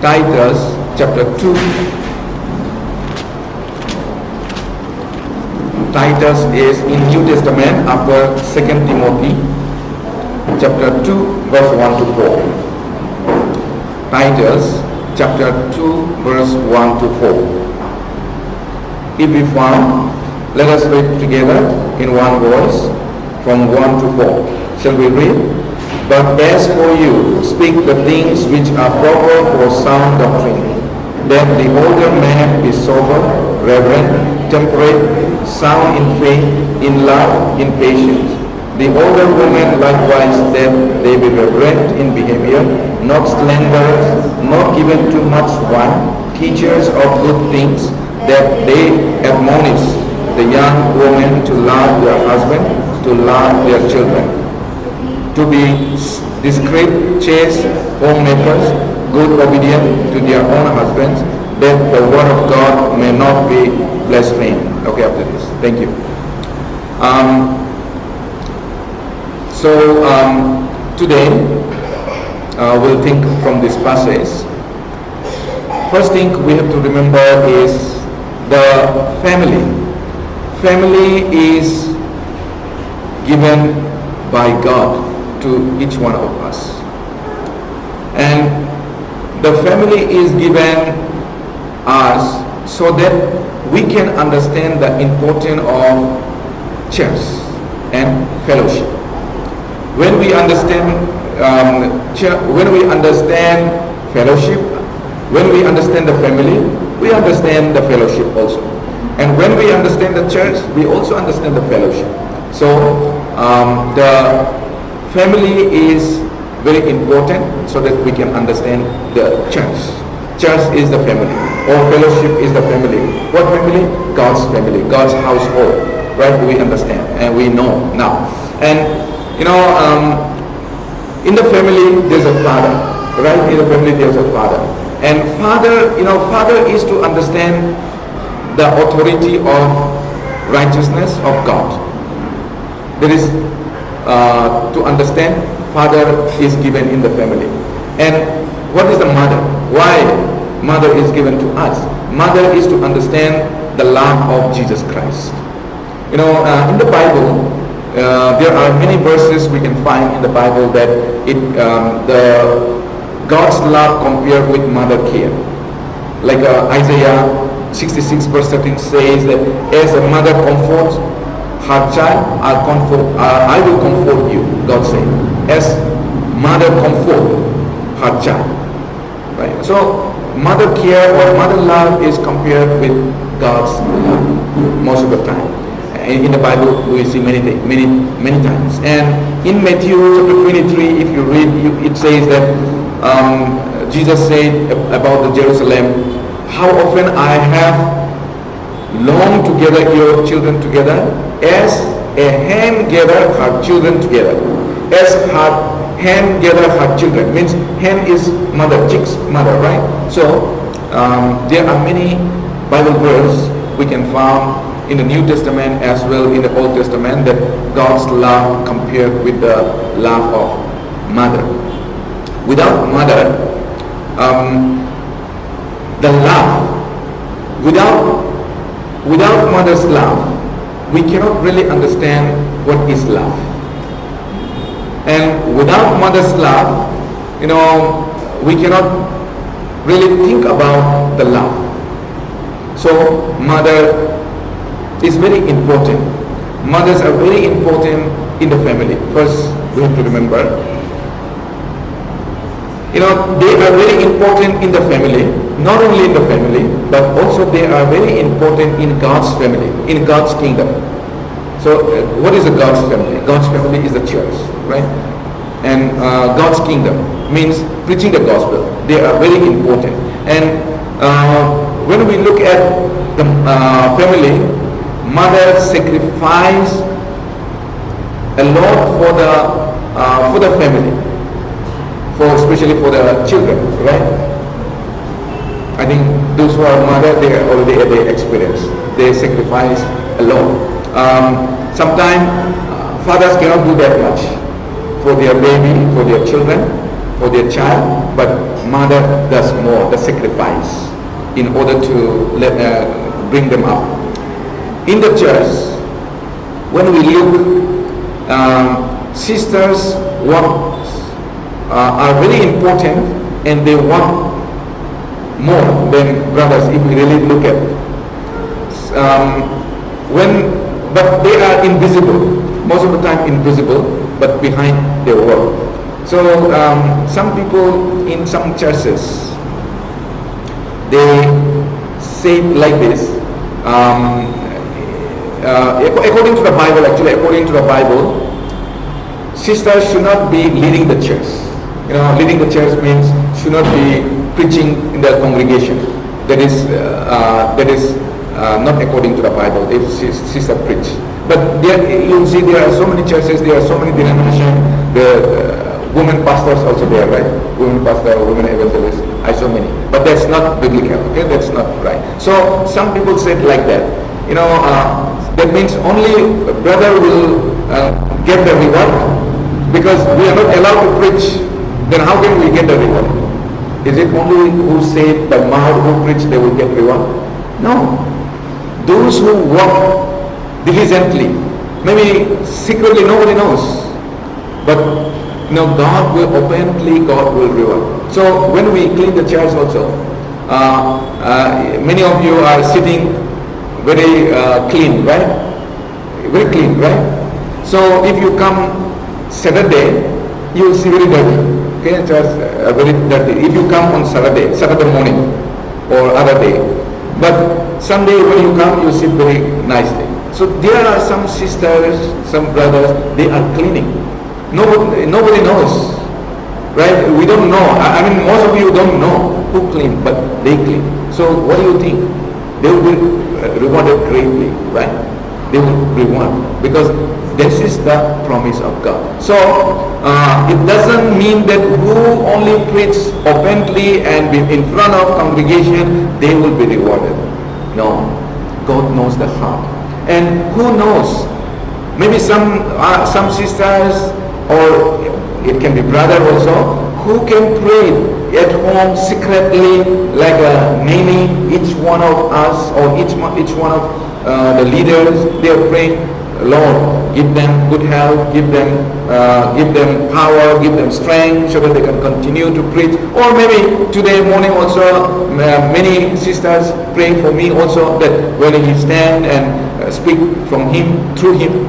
Titus chapter 2. Titus is in New Testament after 2 Timothy chapter 2 verse 1 to 4. Titus chapter 2 verse 1 to 4. If we found, let us read together in one voice from 1 to 4. Shall we read? But as for you, speak the things which are proper for sound doctrine, that the older man be sober, reverent, temperate, sound in faith, in love, in patience. The older women likewise, that they be reverent in behavior, not slanderers, not given to much wine, teachers of good things, that they admonish the young women to love their husband, to love their children, to be discreet, chaste, homemakers, good, obedient to their own husbands, that the word of God may not be blasphemed. Okay, after this. Thank you. Today we'll think from this passage. First thing we have to remember is the family. Family is given by God to each one of us, and the family is given us so that we can understand the importance of church and fellowship. When we understand when we understand fellowship, when we understand the family, we understand the fellowship also. And when we understand the church, we also understand the fellowship. So the family is very important so that we can understand the church. Church is the family, or fellowship is the family. What family? God's family, God's household. Right? We understand and we know now. And in the family there's a father. Right? In the family there's a father. And father is to understand the authority of righteousness of God. There is to understand, father is given in the family. And what is the mother? Why mother is given to us? Mother is to understand the love of Jesus Christ. In the Bible, there are many verses we can find in the Bible that God's love compared with mother care. Like Isaiah 66 verse 13 says that as a mother comforts her child, I will comfort you, God said. As mother comfort her child. Right? So mother care or mother love is compared with God's love most of the time. In the Bible we see many times. And in Matthew chapter 23, if you read, it says that Jesus said about the Jerusalem, how often I have longed to gather your children together, as a hen gather her children together. As her hen gather her children, means hen is mother, chick's mother, right? So there are many Bible verses we can find in the New Testament as well in the Old Testament that God's love compared with the love of mother. Without mother, the love, without mother's love, we cannot really understand what is love. And without mother's love, we cannot really think about the love. So mother is very important. Mothers are very important in the family. First, we have to remember, they are very important in the family, not only in the family, but also they are very important in God's family, in God's kingdom. So what is a God's family? God's family is the church, right? And God's kingdom means preaching the gospel. They are very important. And when we look at the family, mother sacrifice a lot for the family, especially for the children, right? I think those who are mother, they are already at their experience. They sacrifice a lot. Sometimes fathers cannot do that much for their baby, for their children, for their child, but mother does more, the sacrifice, in order to bring them up. In the church, when we look, sisters' work are very important, and they work more than brothers if we really look at it. But they are invisible, most of the time invisible, but behind their work. So some people in some churches, they say it like this, according to the Bible, sisters should not be leading the church. Leading the church means should not be preaching in the congregation. That is not according to the Bible. If sister preach, but you see there are so many churches, there are so many denominations. The women pastors also there, right? Women pastor, women evangelists, so many. But that's not biblical. Okay, that's not right. So some people say it like that. That means only a brother will get the reward, because we are not allowed to preach. Then how can we get the reward? Is it only who say by mouth, who preach, they will get reward? No. Those who work diligently, maybe secretly nobody knows, but God will openly, God will reward. So when we clean the chairs also, many of you are sitting very clean, right? Very clean, right? So if you come Saturday, you will see very dirty. Okay, chairs very dirty. If you come on Saturday morning or other day, but Sunday when you come, you sit very nicely. So there are some sisters, some brothers, they are cleaning. Nobody knows, right? We don't know. I mean, most of you don't know who clean, but they clean. So what do you think? They will be rewarded greatly, right? They will reward, because this is the promise of God. So it doesn't mean that who only preach openly and be in front of congregation, they will be rewarded. No, God knows the heart. And who knows, maybe some sisters, or it can be brother also, who can pray at home secretly, like a nanny, each one of us, or each one of the leaders, they are praying, Lord, give them good health, give them power, give them strength, so that they can continue to preach. Or maybe today morning also, many sisters pray for me also, that when he stand and speak from him, through him,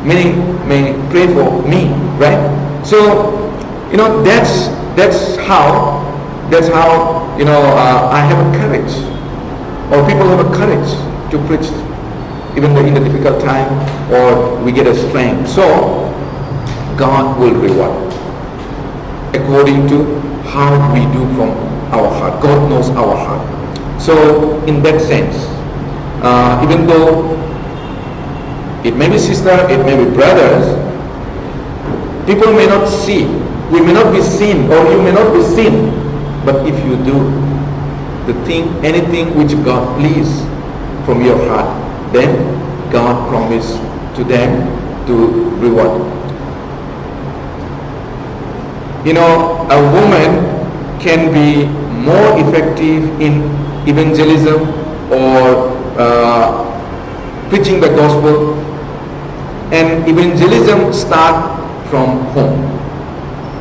many may pray for me, right? So, that's how I have a courage, or people have a courage to preach, even in the difficult time, or we get a strength. So God will reward according to how we do from our heart. God knows our heart. So in that sense, even though it may be sister, it may be brothers, people may not see, we may not be seen, or you may not be seen, but if you do anything which God please from your heart, then God promised to them to reward. A woman can be more effective in evangelism or preaching the gospel, and evangelism starts from home.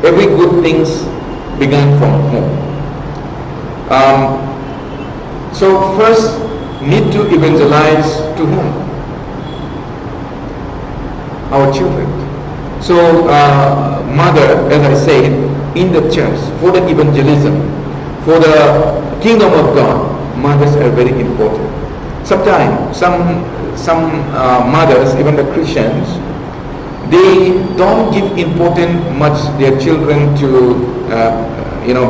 Every good things began from home. So first, need to evangelize to whom? Our children. So mother, as I said, in the church, for the evangelism, for the kingdom of God, mothers are very important. Sometimes some mothers, even the Christians, they don't give important much their children to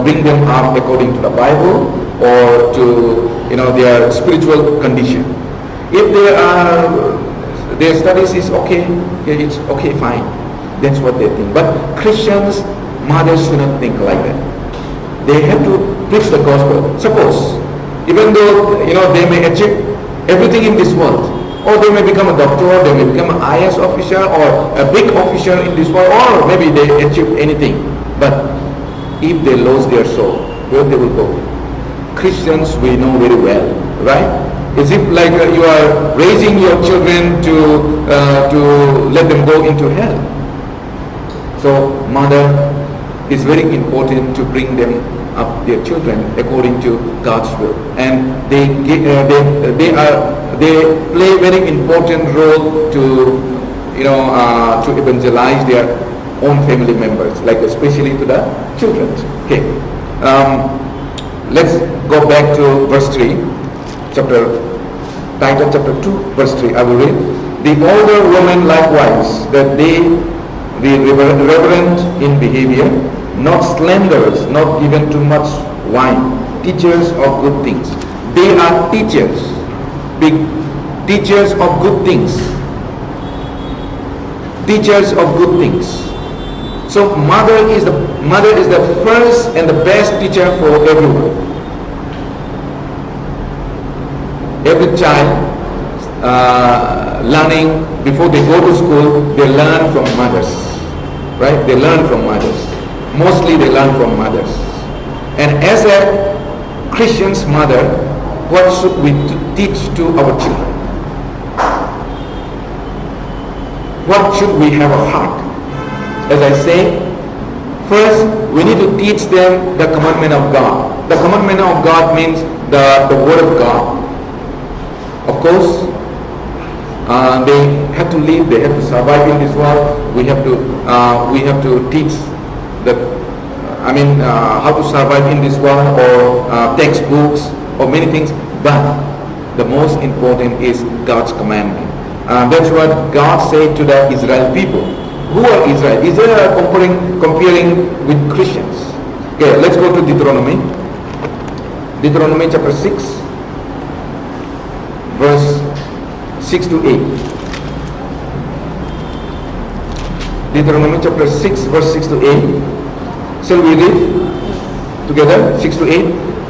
bring them up according to the Bible, or to their spiritual condition. If their studies is okay, it's okay, fine. That's what they think. But Christians, mothers should not think like that. They have to preach the gospel. Suppose, even though they may achieve everything in this world, or they may become a doctor, they may become an IAS officer, or a big officer in this world, or maybe they achieve anything. But if they lose their soul, where they will go? Christians, we know very well, right? Is it like you are raising your children to let them go into hell? So mother is very important to bring them up, their children, according to God's will, and they play very important role to to evangelize their own family members, like especially to the children. Okay, let's go back to verse 3, Titus chapter 2, verse 3. I will read. The older women likewise, that they be reverent in behavior, not slanderers, not given to much wine, teachers of good things. They are teachers, big teachers of good things. Teachers of good things. So mother is the first and the best teacher for everyone. Every child learning, before they go to school, they learn from mothers, right? They learn from mothers. Mostly they learn from mothers. And as a Christian's mother, what should we teach to our children? What should we have a heart? As I say, first we need to teach them the commandment of God. The commandment of God means the word of God. Of course, they have to live, they have to survive in this world. We have to teach how to survive in this world, or textbooks, or many things. But the most important is God's commandment. That's what God said to the Israel people. Who are Israel? Israel are comparing with Christians. Okay, let's go to Deuteronomy. Deuteronomy chapter 6, verse 6 to 8. Deuteronomy chapter 6, verse 6 to 8. Shall we read together? 6 to 8.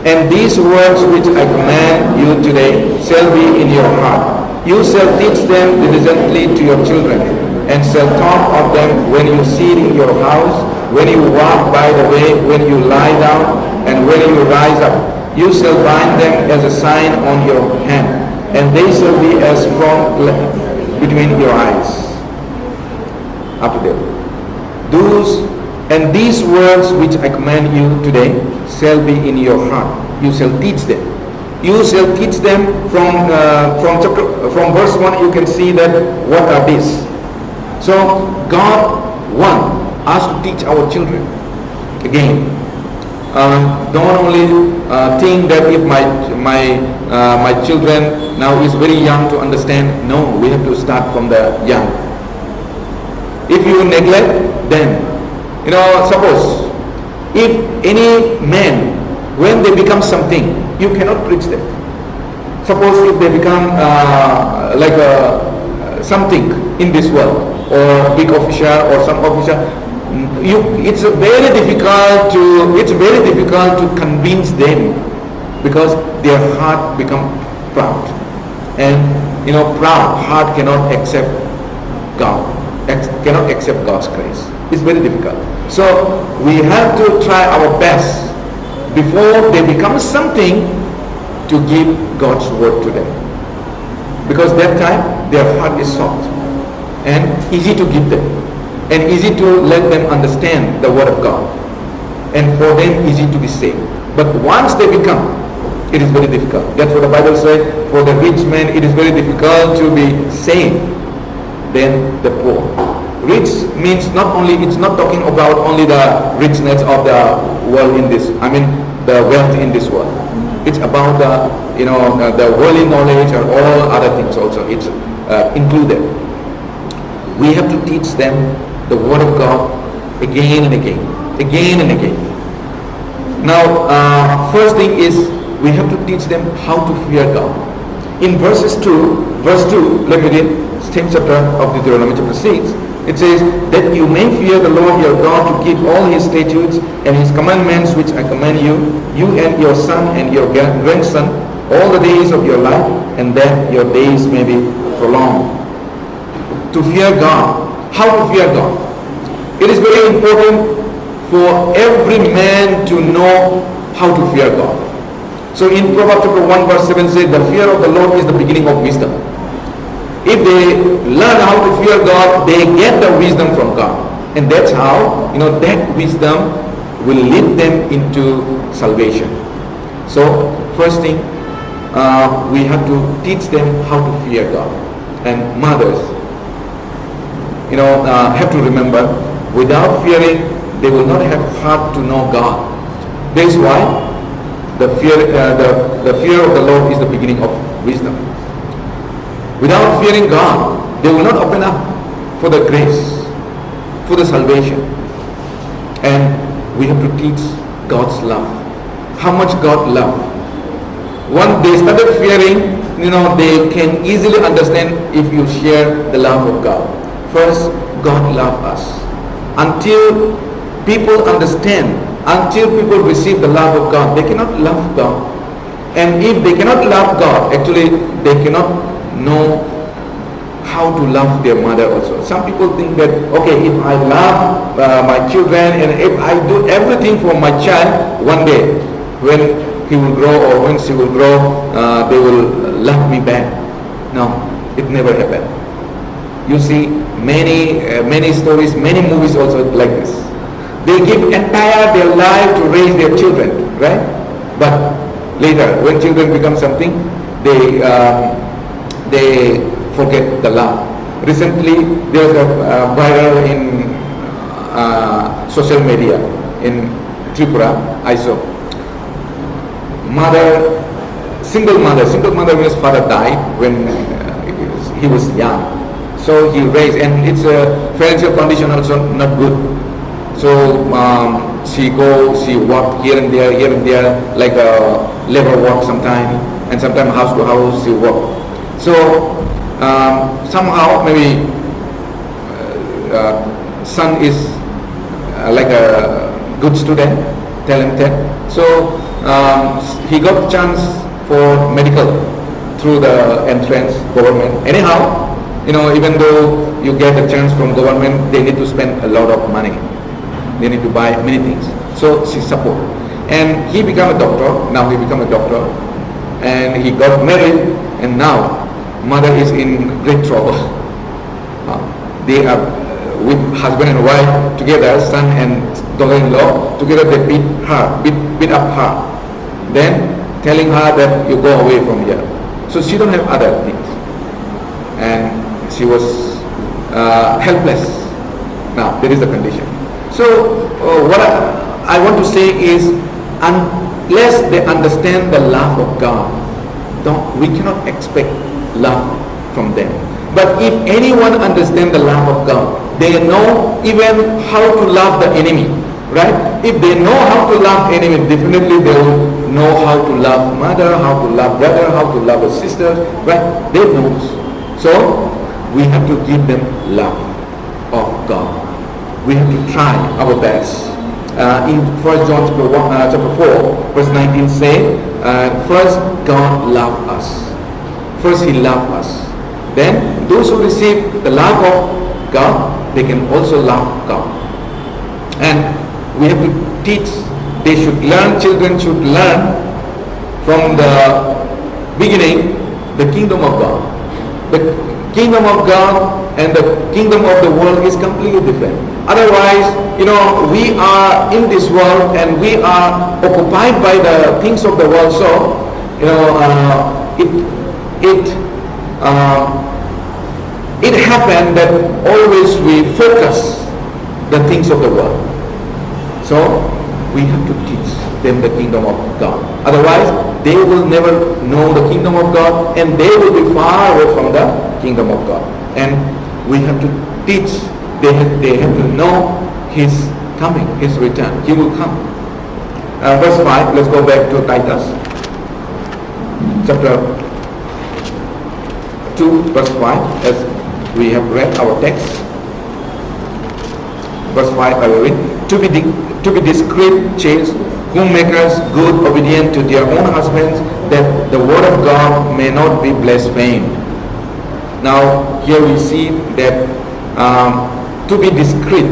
And these words which I command you today shall be in your heart. You shall teach them diligently to your children, and shall talk of them when you sit in your house, when you walk by the way, when you lie down, and when you rise up. You shall bind them as a sign on your hand, and they shall be as front between your eyes. Up to there. And these words which I command you today shall be in your heart. You shall teach them. You shall teach them. From verse 1 you can see that what are these. So God wants us to teach our children. Again, don't only think that if my children now is very young to understand. No, we have to start from the young. If you neglect, then suppose if any man, when they become something, you cannot preach them. Suppose if they become something in this world, or big official or some official, it's very difficult to convince them, because their heart become proud, and proud heart cannot accept God, cannot accept God's grace. It's very difficult. So we have to try our best before they become something to give God's word to them, because that time their heart is soft and easy to give them, and easy to let them understand the word of God, and for them easy to be saved. But once they become, it is very difficult. That's what the Bible says, for the rich man it is very difficult to be saved than the poor. Rich means it's not talking about only the richness of the world in this, the wealth in this world. It's about the worldly knowledge or all other things also. It's included. We have to teach them the word of God again and again. Now, first thing is we have to teach them how to fear God. In verse 2, let me read, same chapter of Deuteronomy chapter 6. It says, that you may fear the Lord your God, to keep all his statutes and his commandments which I command you, you and your son and your grandson, all the days of your life, and that your days may be prolonged. To fear God. How to fear God? It is very important for every man to know how to fear God. So in Proverbs chapter 1 verse 7 says, the fear of the Lord is the beginning of wisdom. If they learn how to fear God, they get the wisdom from God. And that's how, that wisdom will lead them into salvation. So first thing, we have to teach them how to fear God. And mothers, have to remember, without fearing, they will not have heart to know God. That is why the fear of the Lord is the beginning of wisdom. Without fearing God, they will not open up for the grace, for the salvation. And we have to teach God's love. How much God loves. Once they started fearing, they can easily understand if you share the love of God. First, God loves us. Until people understand, until people receive the love of God, they cannot love God. And if they cannot love God, actually they cannot know how to love their mother also. Some people think that, okay, if I love my children and if I do everything for my child, one day when he will grow or when she will grow, they will love me back. No, it never happened. You see many stories, many movies also like this. They give entire their life to raise their children, right? But later, when children become something, they forget the love. Recently, there was a viral in social media in Tripura. I saw single mother whose father died when he was young. So he raised, and its financial condition also not good. So she walk here and there, like labor work sometime, and sometimes house to house she walk. So somehow maybe son is like a good student, talented. So he got chance for medical through the entrance government. Anyhow, even though you get a chance from government, they need to spend a lot of money. They need to buy many things. So she support. And he became a doctor. Now he became a doctor. And he got married. And now mother is in great trouble. They are with husband and wife together, son and daughter-in-law, together they beat up her. Then telling her that you go away from here. So she don't have other things. And she was helpless. Now there is the condition. So what I want to say is, unless they understand the love of God, we cannot expect love from them. But if anyone understands the love of God, they know even how to love the enemy, right? If they know how to love enemy, definitely they will know how to love mother, how to love brother, how to love a sister, right? They know. So we have to give them love of God. We have to try our best. In 1 John chapter 4, verse 19 say, first God loved us. First He loved us. Then those who receive the love of God, they can also love God. And we have to teach. They should learn, children should learn from the beginning the kingdom of God. The kingdom of God and the kingdom of the world is completely different. Otherwise, we are in this world and we are occupied by the things of the world. So, it happened that always we focus the things of the world. So we have to teach them the kingdom of God. Otherwise, they will never know the kingdom of God and they will be far away from the kingdom of God. And we have to teach. They have to know His coming, His return. He will come. Verse 5, let's go back to Titus. Chapter 2, verse 5, as we have read our text. Verse 5, I will read. To be discreet, chaste, homemakers, good, obedient to their own husbands, that the word of God may not be blasphemed. Now, here we see that to be discreet.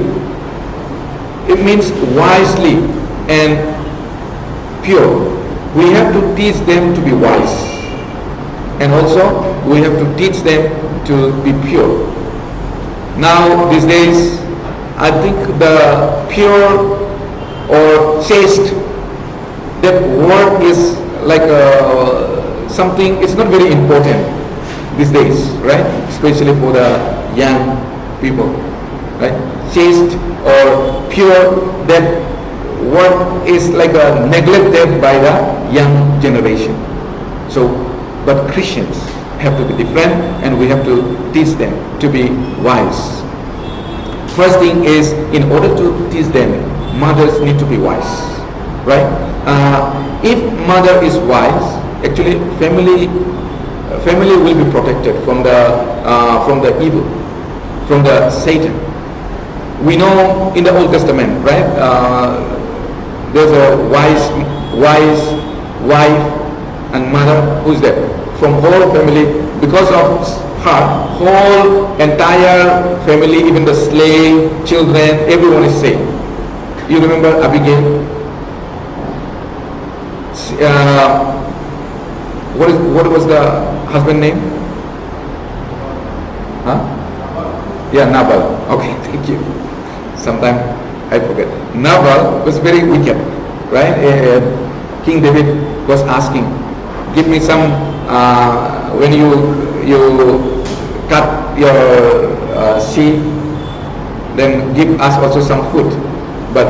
It means wisely and pure. We have to teach them to be wise, and also we have to teach them to be pure. Now these days, I think the pure or chaste, that word is like something, it's not very important these days, right? Especially for the young people, right? Chaste or pure, that word is like neglected by the young generation. So, but Christians have to be different, and we have to teach them to be wise. First thing is, in order to teach them, mothers need to be wise, right? If mother is wise, actually family will be protected from the evil, from the Satan. We know in the Old Testament, right? There's a wise wife and mother who's there. From whole family, because of her, whole entire family, even the slave, children, everyone is saved. You remember Abigail? What was the husband name? Huh? Yeah, Nabal. Okay, thank you. Sometimes I forget. Nabal was very wicked, right? King David was asking, give me some, when you cut your sheep, then give us also some food. But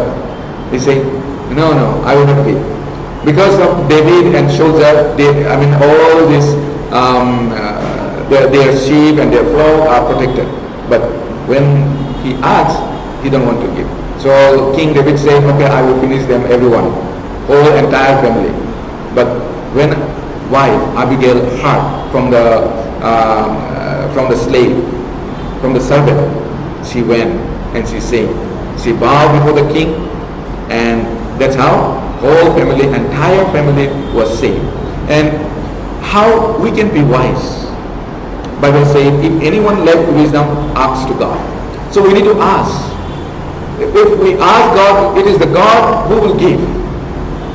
he said, no, I will not give. Because of David and soldier, all this, their sheep and their flock are protected. But when he asks, he don't want to give. So King David said, okay, I will finish them, everyone, whole entire family. But when wife Abigail heard from the slave, from the servant, she went and she said, she bowed before the king, and that's how whole family, entire family was saved. And how we can be wise? Bible says, if anyone lack wisdom, ask to God. So we need to ask. If we ask God, it is the God who will give,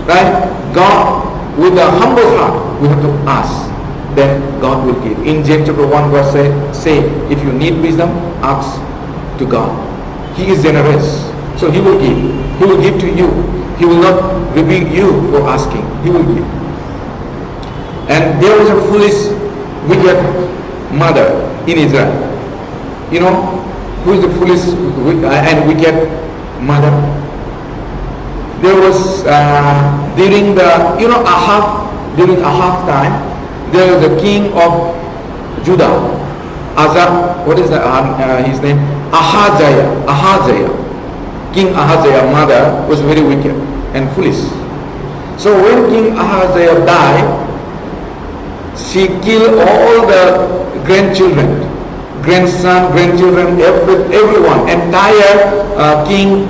right? God, with a humble heart, we have to ask. Then God will give. In James chapter 1 verse say, if you need wisdom, ask to God. He is generous, so He will give. He will give to you. He will not rebuke you for asking. He will give. And there was a foolish, wicked mother in Israel. You know who is the foolish and wicked mother? There was during Ahab time, there was the king of Judah, his name? Ahaziah. King Ahaziah's mother was very wicked and foolish. So when King Ahaziah died, she killed all the grandchildren, grandson, grandchildren, everyone, entire king,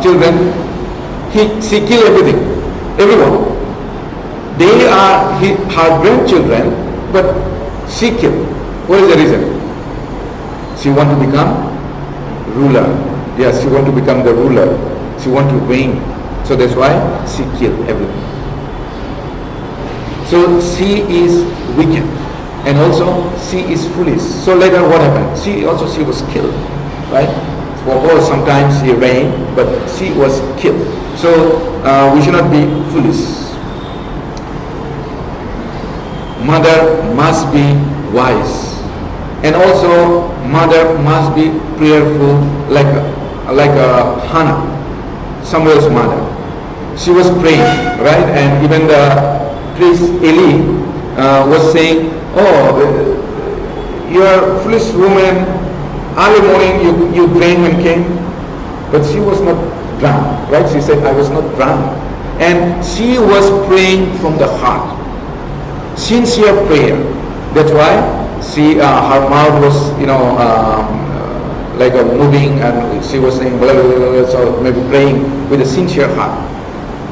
children. She killed everyone. They are her grandchildren, but she killed. What is the reason? She want to become ruler. Yes, she want to become the ruler. She want to reign. So that's why she killed everything. So she is wicked, and also she is foolish. So later what happened? She was killed, right? For her, sometimes she reigned, but she was killed. So we should not be foolish. Mother must be wise, and also mother must be prayerful, like Hannah, Samuel's mother. She was praying, right? And even the priest Eli was saying, "Oh, you are a foolish woman. Early morning you drank and came," but she was not drunk, right? She said, "I was not drunk," and she was praying from the heart. Sincere prayer. That's why her mouth was moving, and she was saying blah, blah, blah, blah, so maybe praying with a sincere heart.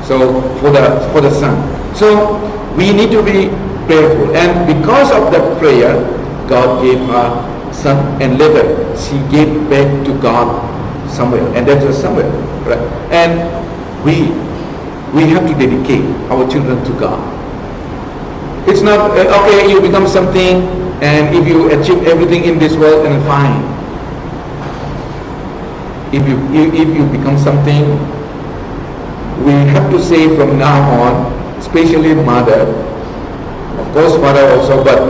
So for the son. So we need to be prayerful, and because of that prayer, God gave her son, and later she gave back to God somewhere, and that's just somewhere, right? And we have to dedicate our children to God. It's not okay, you become something, and if you achieve everything in this world, then fine. If you become something, we have to say from now on, especially mother, of course father also, but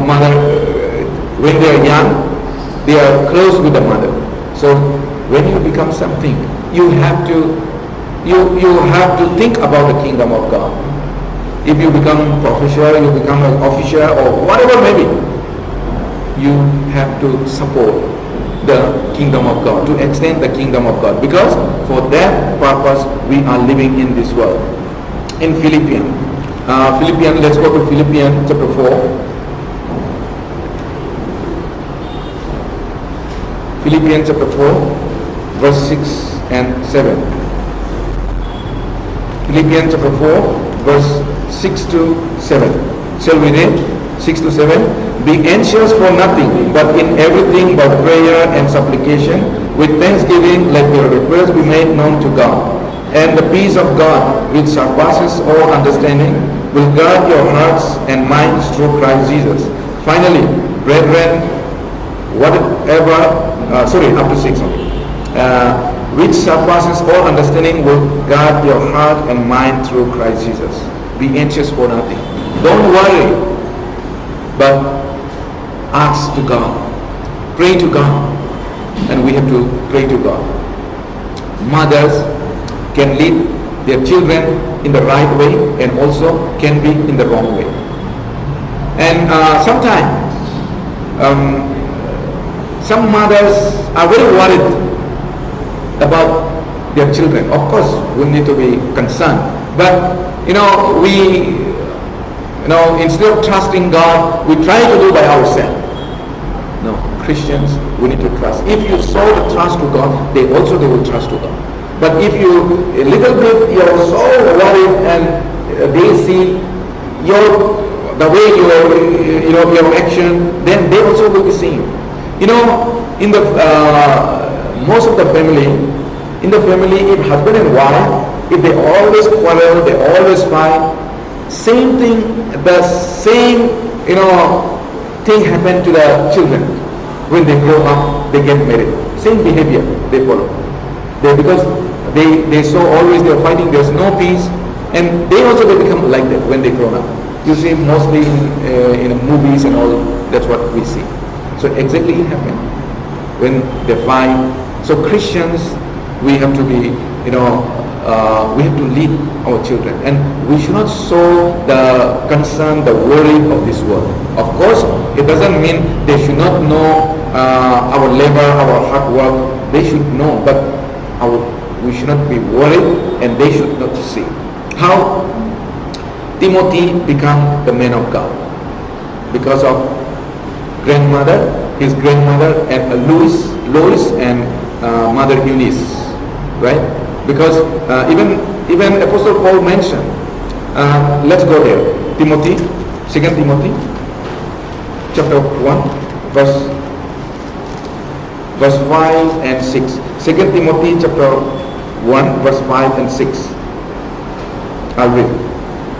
mother, when they are young, they are close with the mother. So when you become something, you have to think about the kingdom of God. If you become professor, you become an officer, or whatever maybe, you have to support the kingdom of God, to extend the kingdom of God, because for that purpose we are living in this world. In Philippians, let's go to Philippians chapter 4. Philippians chapter 4, verse 6 and 7. Philippians chapter 4, verse 6 to 7. Shall we read? 6 to 7. Be anxious for nothing, but in everything by prayer and supplication, with thanksgiving let your requests be made known to God. And the peace of God, which surpasses all understanding, will guard your hearts and minds through Christ Jesus. Finally, brethren, up to 6 only. Which surpasses all understanding will guard your heart and mind through Christ Jesus. Be anxious for nothing. Don't worry, but ask to God. Pray to God. And we have to pray to God. Mothers can lead their children in the right way and also can be in the wrong way. And sometimes some mothers are very worried about their children. Of course, we need to be concerned. But instead of trusting God, we try to do by ourselves. No, Christians, we need to trust. If you show the trust to God, they will trust to God. But if you a little bit you're so worried and they see the way your action, then they also will be seeing. In the most of the family, if husband and wife, if they always quarrel, they always fight, same thing, the same thing happen to the children. When they grow up, they get married. Same behavior they follow. Because they saw always they're fighting, there's no peace, and they also become like that when they grow up. You see mostly in movies and all, that's what we see. So exactly it happened when they fight. So Christians, we have to be, we have to lead our children, and we should not show the concern, the worry of this world. Of course, it doesn't mean they should not know our labor, our hard work. They should know, but we should not be worried, and they should not see. How Timothy became the man of God? Because of his grandmother, and Lois and Mother Eunice, right? Because even Apostle Paul mentioned. Let's go there. 2 Timothy, chapter 1, verse 5 and 6. 2 Timothy chapter 1, verse 5 and 6. I'll read.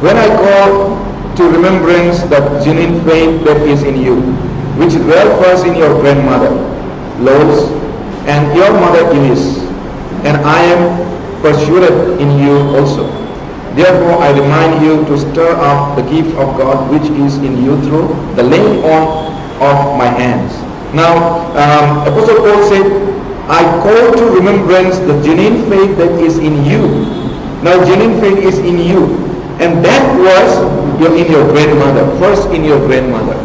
When I call to remembrance that genuine faith that is in you, which dwelt first in your grandmother Lois and your mother Eunice, and I am persuaded in you also. Therefore I remind you to stir up the gift of God which is in you through the laying on of my hands. Now, Apostle Paul said, I call to remembrance the genuine faith that is in you. Now, genuine faith is in you. And that was in your grandmother, first in your grandmother.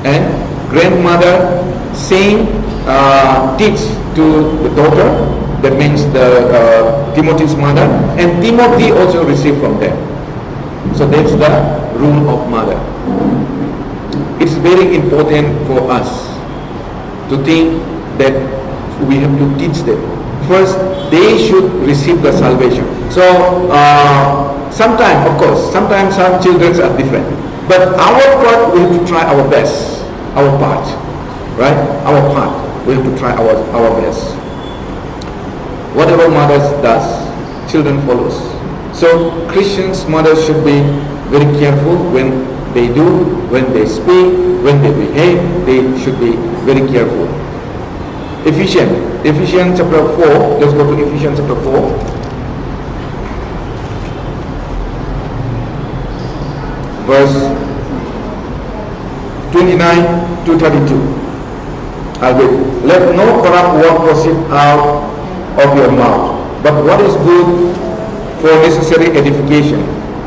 And grandmother saying, teach to the daughter, that means the Timothy's mother, and Timothy also received from them. So that's the rule of mother. It's very important for us to think that we have to teach them. First, they should receive the salvation. So sometimes, of course, sometimes some children are different. But our part, we have to try our best. Our part, right? Our part, we have to try our best. Whatever mothers does, children follows. So Christians mothers should be very careful when they do, when they speak, when they behave. They should be very careful. Ephesians chapter 4. Let's go to Ephesians chapter 4. Verse 29 to 32. I'll read. Let no corrupt word proceed out of your mouth, but what is good for necessary edification,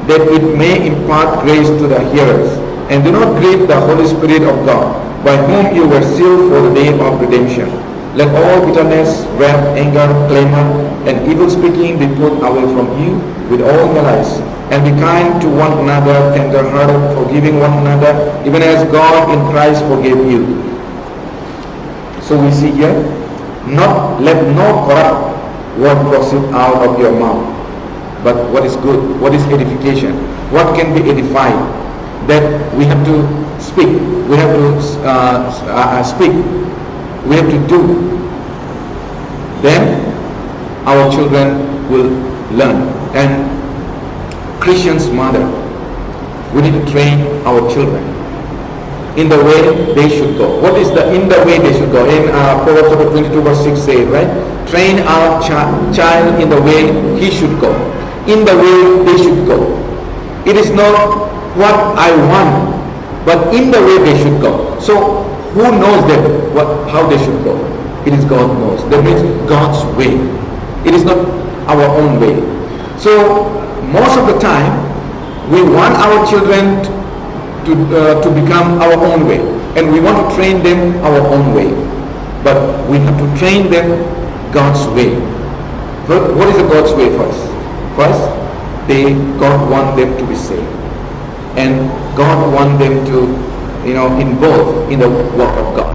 that it may impart grace to the hearers. And do not grieve the Holy Spirit of God, by whom you were sealed for the day of redemption. Let all bitterness, wrath, anger, clamor, and evil speaking be put away from you with all malice. And be kind to one another, tender-hearted, forgiving one another, even as God in Christ forgave you. So we see here, let no corrupt word proceed out of your mouth, but what is good, what is edification, what can be edified, that we have to speak, we have to speak, we have to do. Then our children will learn. And Christians mother, we need to train our children in the way they should go. What is the in the way they should go? In Proverbs chapter 22 verse 6 says, right? Train our child in the way he should go. In the way they should go. It is not what I want, but in the way they should go. So who knows them how they should go? It is God knows. That means God's way. It is not our own way. So most of the time we want our children to become our own way, and we want to train them our own way, but we have to train them God's way. But what is the God's way first? First, God want them to be saved, and God want them to involve in the work of God.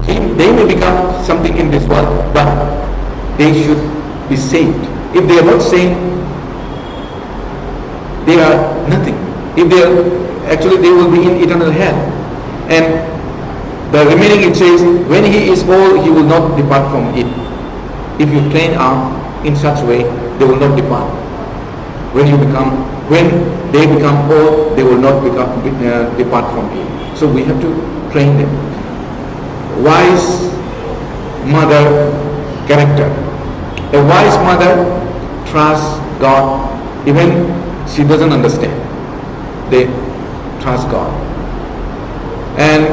They may become something in this world, but they should be saved. If they are not saved, they are nothing. If they are, actually they will be in eternal hell. And the remaining, it says, when he is old, he will not depart from it. If you train up in such way, they will not depart. When they become old, they will not depart from it. So we have to train them. Wise mother character. A wise mother trusts God even she doesn't understand. They trust God. And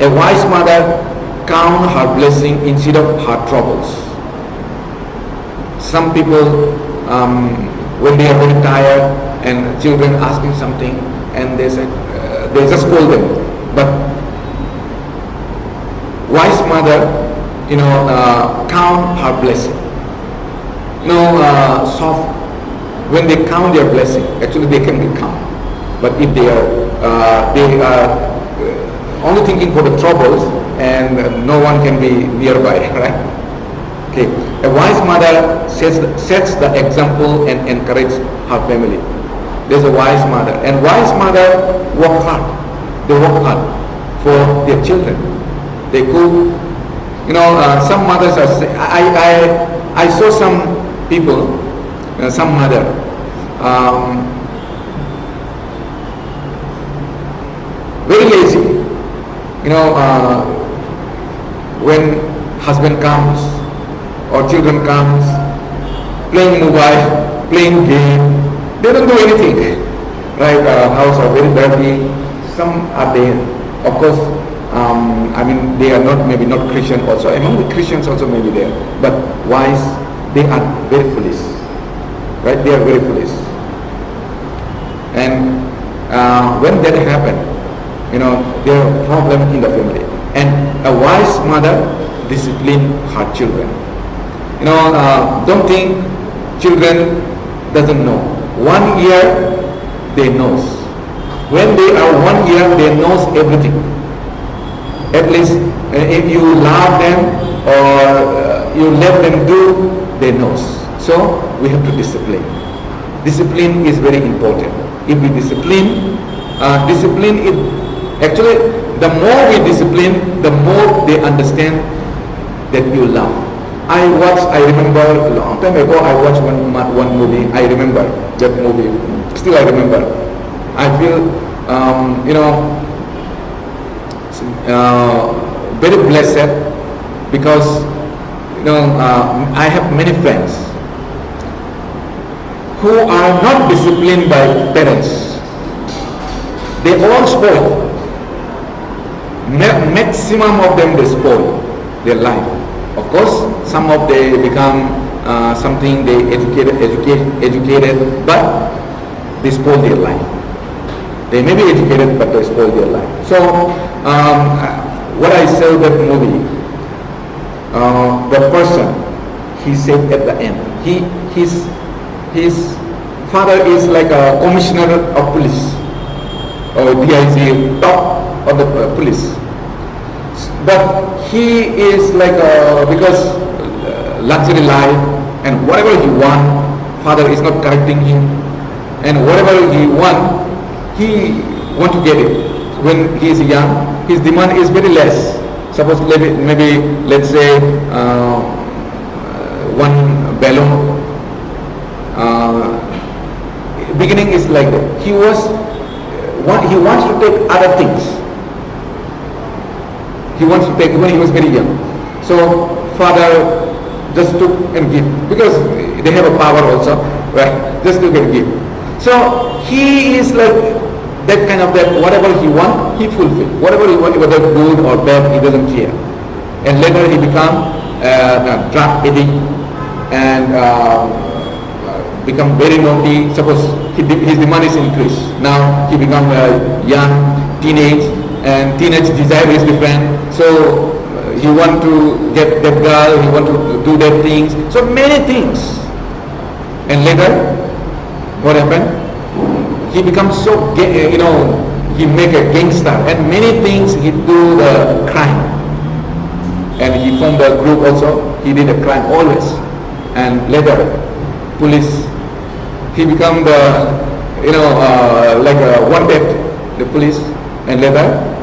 a wise mother count her blessing instead of her troubles. Some people, when they are very tired and children asking something, and they say, they just scold them. But wise mother, count her blessing. Soft. When they count their blessing, actually they can be count. But if they are only thinking for the troubles, and no one can be nearby, right? Okay. A wise mother sets the example and encourages her family. There's a wise mother, and wise mother work hard. They work hard for their children. They cook. Some mothers are. I saw some people, some mother. Very lazy. When husband comes or children comes, playing mobile, playing game, they don't do anything. Right? House are very dirty. Some are there. Of course, they are maybe not Christian also. Among the Christians also maybe there. But wise, they are very foolish. Right? They are very foolish. And when that happens, there are problems in the family. And a wise mother discipline her children. Don't think children doesn't know. 1 year they knows. When they are 1 year, they knows everything. At least if you love them or you let them do, they knows. So we have to discipline. Discipline is very important. If we discipline is actually, the more we discipline, the more they understand that you love. I remember a long time ago, I watched one movie. I remember that movie. Still I remember. I feel, very blessed because, I have many friends who are not disciplined by parents. They all spoil. Maximum of them, they spoil their life. Of course, some of they become something they educated, but they spoil their life. They may be educated, but they spoil their life. So, what I saw that movie, the person, he said at the end, his father is like a commissioner of police, or DIG, top of the police. But he is like because luxury life, and whatever he want, father is not correcting him, and whatever he want to get it. When he is young, his demand is very less. Suppose maybe let's say one balloon. Beginning is like that. He wants to take other things. He wants to take when he was very young. So father just took and give, because they have a power also, right? Just took and give. So he is like that kind of that. Whatever he want, he fulfill. Whatever he want, whether good or bad, he doesn't care. And later he become a drug addict and become very naughty. Suppose his demand is increased. Now he become a young teenage, and teenage desire is different. So he want to get that girl, he want to do that things. So many things. And later, what happened? He becomes so, he make a gangster, and many things he do the crime. And he formed a group also. He did a crime always. And later, police. He become the, like a wanted, the police, and later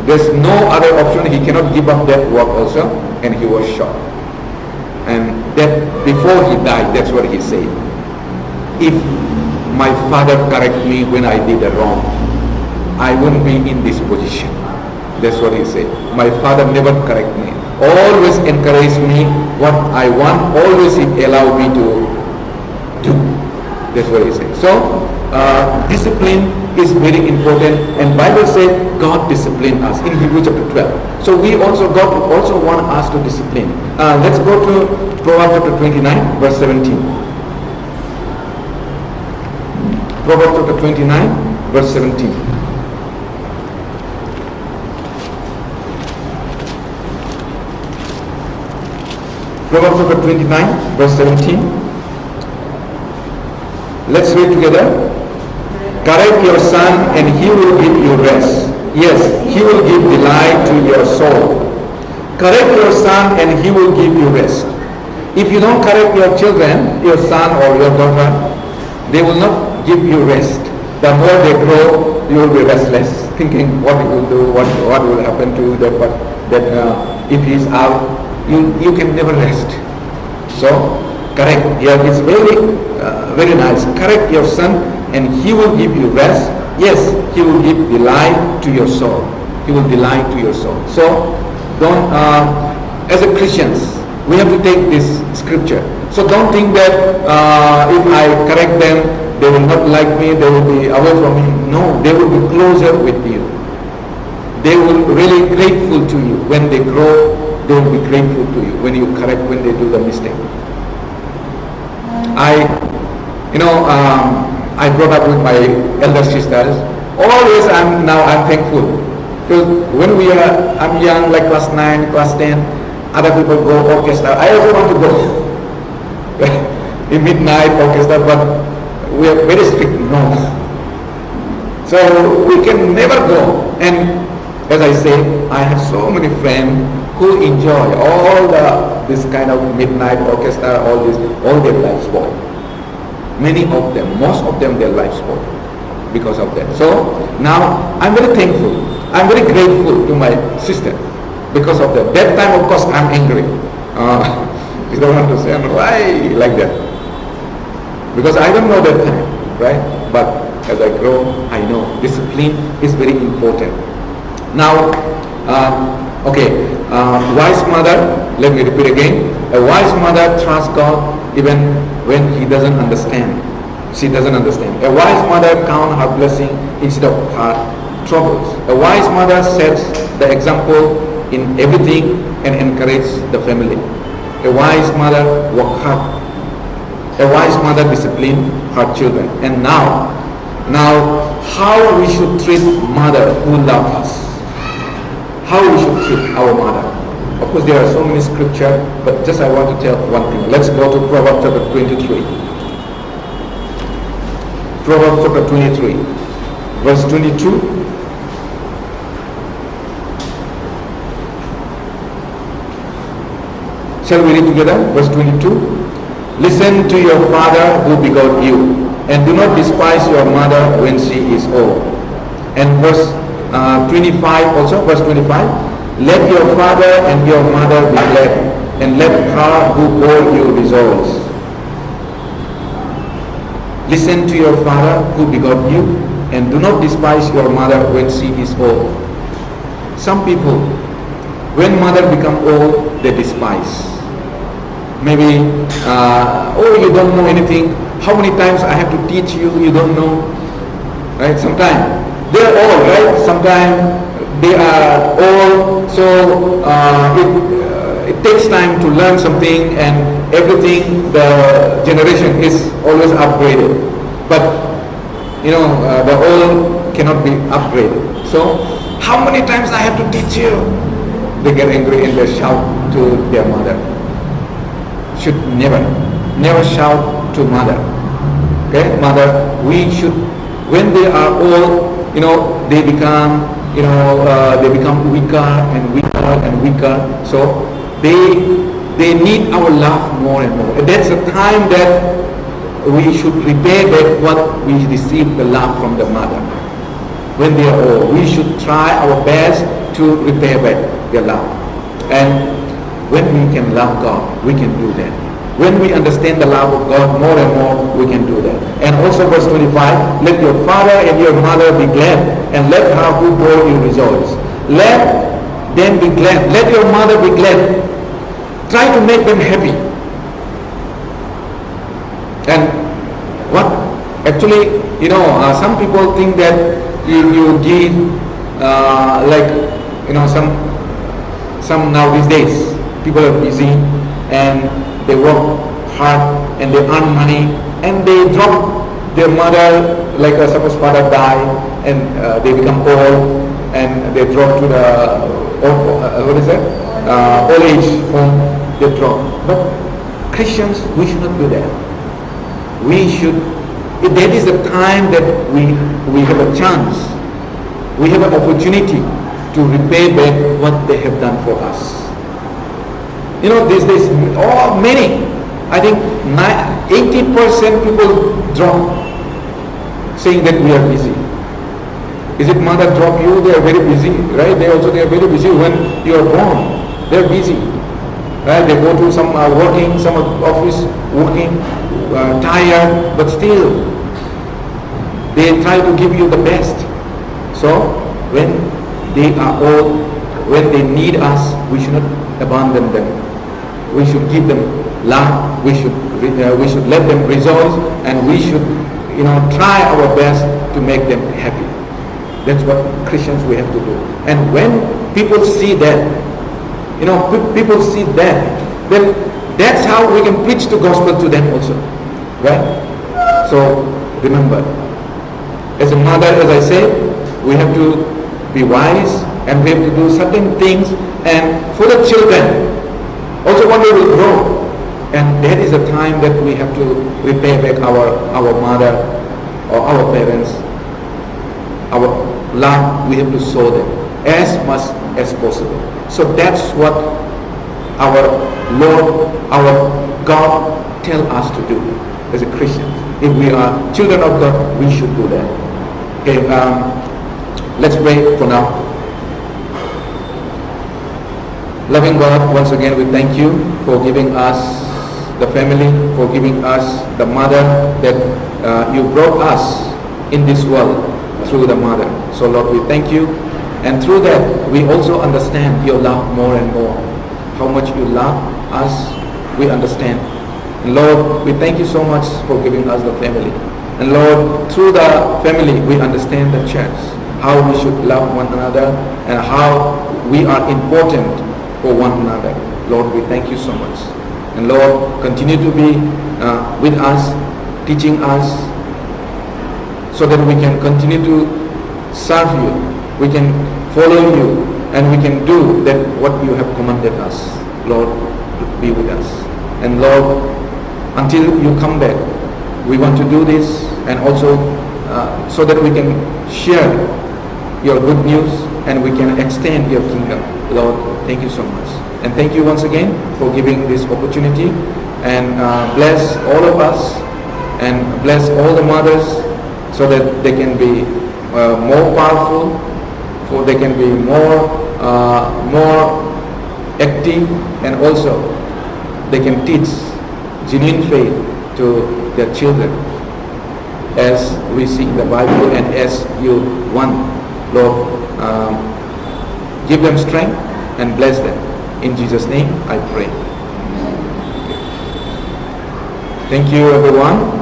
there's no other option. He cannot give up that work also, and he was shot. And that before he died, that's what he said. If my father correct me when I did a wrong, I wouldn't be in this position. That's what he said. My father never correct me. Always encourage me what I want. Always he allow me to do. That's what he said. So discipline is very important, and Bible said God disciplined us in Hebrews chapter 12. So God also want us to discipline. Let's go to Proverbs chapter 29, verse 17. Proverbs chapter 29, verse 17. Proverbs chapter 29, verse 17. Let's read together. Correct your son, and he will give you rest. Yes, he will give delight to your soul. Correct your son, and he will give you rest. If you don't correct your children, your son or your daughter, they will not give you rest. The more they grow, you will be restless, thinking what you will do, what will happen to them. But if he's out, you can never rest. So correct. Yeah, it's very nice. Correct your son, and he will give you rest. Yes, he will give delight to your soul. He will delight to your soul. So don't. As a Christians, we have to take this scripture. So don't think that if I correct them, they will not like me. They will be away from me. No, they will be closer with you. They will really grateful to you when they grow. They will be grateful to you when you correct, when they do the mistake. I brought up with my elder sisters. Always I'm thankful, because when I'm young, like class 9, class 10, other people go orchestra. I also want to go in midnight orchestra, but we are very strict. No, so we can never go. And as I say, I have so many friends who enjoy all this kind of midnight orchestra, all their life spoiled. Many of them, most of them, their life spoiled because of that. So now I'm very thankful. I'm very grateful to my sister. Because of that. That time, of course, I'm angry. You don't understand why like that. Because I don't know that time, right? But as I grow, I know discipline is very important. Now, wise mother, let me repeat again. A wise mother trusts God even when he doesn't understand. She doesn't understand. A wise mother counts her blessing instead of her troubles. A wise mother sets the example in everything and encourages the family. A wise mother works hard. A wise mother disciplines her children. And now, how we should treat mother who love us. How we should treat our mother. Of course, there are so many scriptures, but just I want to tell one thing. Let's go to Proverbs chapter 23. Proverbs chapter 23, verse 22. Shall we read together? Verse 22. Listen to your father who begot you, and do not despise your mother when she is old. And verse 25 also, verse 25. Let your father and your mother be glad, and let her who bore you rejoice. Listen to your father who begot you, and do not despise your mother when she is old. Some people, when mother become old, they despise. Maybe, you don't know anything. How many times I have to teach you, you don't know. Right? Sometimes they're old, right? Sometimes they are old, so it takes time to learn something, and everything, the generation is always upgraded. But the old cannot be upgraded. So how many times I have to teach you? They get angry and they shout to their mother. Should never shout to mother. Okay, mother, we should, when they are old, they become weaker and weaker and weaker. So they need our love more and more. And that's the time that we should repay back what we received the love from the mother. When they are old, we should try our best to repay back their love. And when we can love God, we can do that. When we understand the love of God more and more, we can do that. And also verse 25, let your father and your mother be glad, and let her who bore you rejoice. Let them be glad. Let your mother be glad. Try to make them happy. And what? Actually, some people think that you give, some now these days, people are busy and they work hard and they earn money and they drop their mother, like suppose father die and they become old and they drop to the old age home, they drop. But Christians, we should not do that. We should, that is the time that we have a chance, we have an opportunity to repay back what they have done for us. These days, many, I think 80% people drop, saying that we are busy. Is it mother drop you? They are very busy, right? They are very busy when you are born. They are busy, right? They go to some working, some office working, tired, but still they try to give you the best. So when they are old, when they need us, we should not abandon them. We should give them love. We should let them rejoice, and we should try our best to make them happy. That's what Christians we have to do. And when people see that, people see that, then that's how we can preach the gospel to them also, right? So remember, as a mother, as I said, we have to be wise, and we have to do certain things, and for the children also one day will grow, and that is the time that we have to repay back our mother or our parents. Our love, we have to show them as much as possible. So that's what our Lord, our God tell us to do as a Christian. If we are children of God, we should do that. Okay, let's pray for now. Loving God, once again we thank you for giving us the family, for giving us the mother that you brought us in this world through the mother. So Lord, we thank you, and through that we also understand your love more and more. How much you love us, we understand. And Lord, we thank you so much for giving us the family. And Lord, through the family we understand the church, how we should love one another and how we are important for one another. Lord, we thank you so much. And Lord, continue to be with us, teaching us, so that we can continue to serve you, we can follow you, and we can do that what you have commanded us. Lord, be with us. And Lord, until you come back, we want to do this, and also so that we can share your good news and we can extend your kingdom. Lord, thank you so much. And thank you once again for giving this opportunity, and bless all of us and bless all the mothers so that they can be more powerful, for they can be more active, and also they can teach genuine faith to their children as we see in the Bible and as you want. Lord, give them strength and bless them. In Jesus' name I pray. Thank you everyone.